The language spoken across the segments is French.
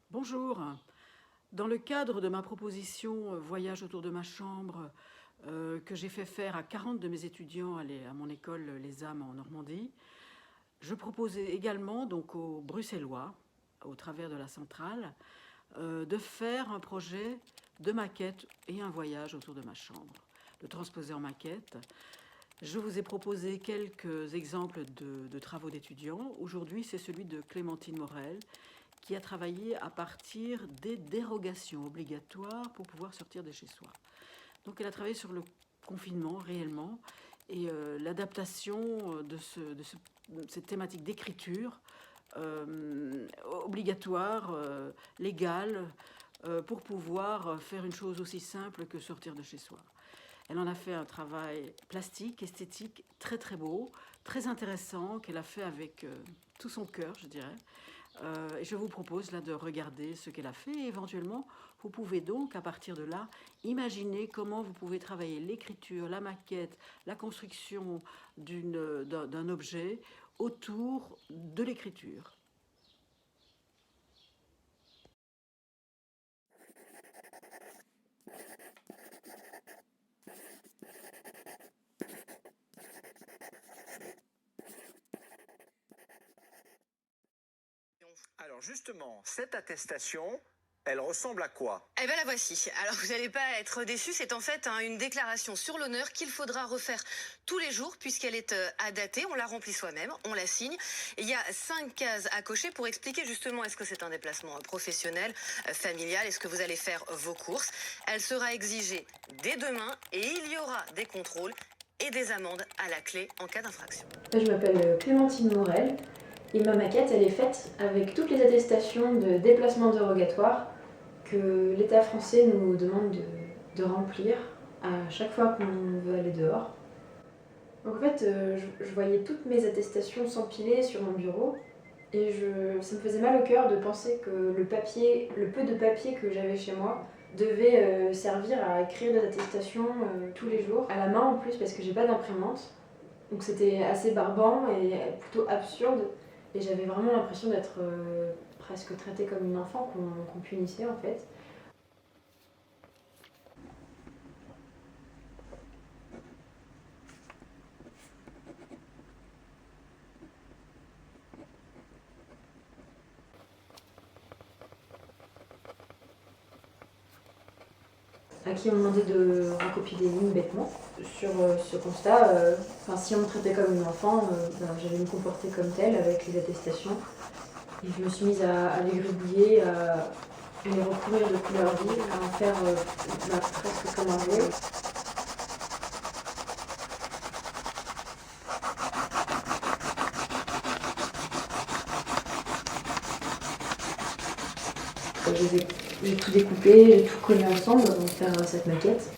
Bonjour. Dans le cadre de ma proposition Voyage autour de ma chambre que j'ai fait faire à 40 de mes étudiants à mon école Les Âmes en Normandie, je proposais également donc aux Bruxellois, au travers de la centrale, de faire un projet de maquette et un voyage autour de ma chambre, de transposer en maquette. Je vous ai proposé quelques exemples de travaux d'étudiants. Aujourd'hui, c'est celui de Clémentine Morel, qui a travaillé à partir des dérogations obligatoires pour pouvoir sortir de chez soi. Donc elle a travaillé sur le confinement réellement et l'adaptation de cette thématique d'écriture obligatoire, légale, pour pouvoir faire une chose aussi simple que sortir de chez soi. Elle en a fait un travail plastique, esthétique, très très beau, très intéressant, qu'elle a fait avec tout son cœur, je dirais. Et je vous propose là de regarder ce qu'elle a fait et éventuellement vous pouvez donc à partir de là imaginer comment vous pouvez travailler l'écriture, la maquette, la construction d'un objet autour de l'écriture. Alors justement, cette attestation, elle ressemble à quoi? Eh bien la voici. Alors vous n'allez pas être déçus, c'est en fait une déclaration sur l'honneur qu'il faudra refaire tous les jours puisqu'elle est à dater. On la remplit soi-même, on la signe. Et il y a 5 cases à cocher pour expliquer justement est-ce que c'est un déplacement professionnel, familial, est-ce que vous allez faire vos courses. Elle sera exigée dès demain et il y aura des contrôles et des amendes à la clé en cas d'infraction. Je m'appelle Clémentine Morel et ma maquette elle est faite avec toutes les attestations de déplacement dérogatoire que l'État français nous demande de remplir à chaque fois qu'on veut aller dehors. Donc en fait, je voyais toutes mes attestations s'empiler sur mon bureau et ça me faisait mal au cœur de penser que le peu de papier que j'avais chez moi devait servir à écrire des attestations tous les jours, à la main en plus parce que j'ai pas d'imprimante. Donc c'était assez barbant et plutôt absurde et j'avais vraiment l'impression d'être presque traitée comme une enfant qu'on punissait en fait. À qui on demandait de recopier des lignes bêtement. Sur ce constat, si on me traitait comme une enfant, j'allais me comporter comme telle avec les attestations. Et je me suis mise à les gribouiller, à les recouvrir de couleurs vives, à en faire presque comme un jeu. J'ai tout découpé, j'ai tout collé ensemble pour faire cette maquette.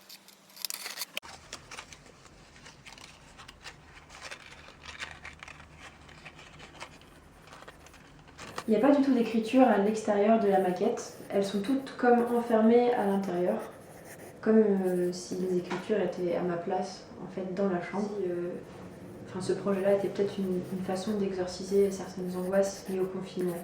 Il n'y a pas du tout d'écriture à l'extérieur de la maquette. Elles sont toutes comme enfermées à l'intérieur, comme si les écritures étaient à ma place, en fait, dans la chambre. Ce projet-là était peut-être une façon d'exorciser certaines angoisses liées au confinement.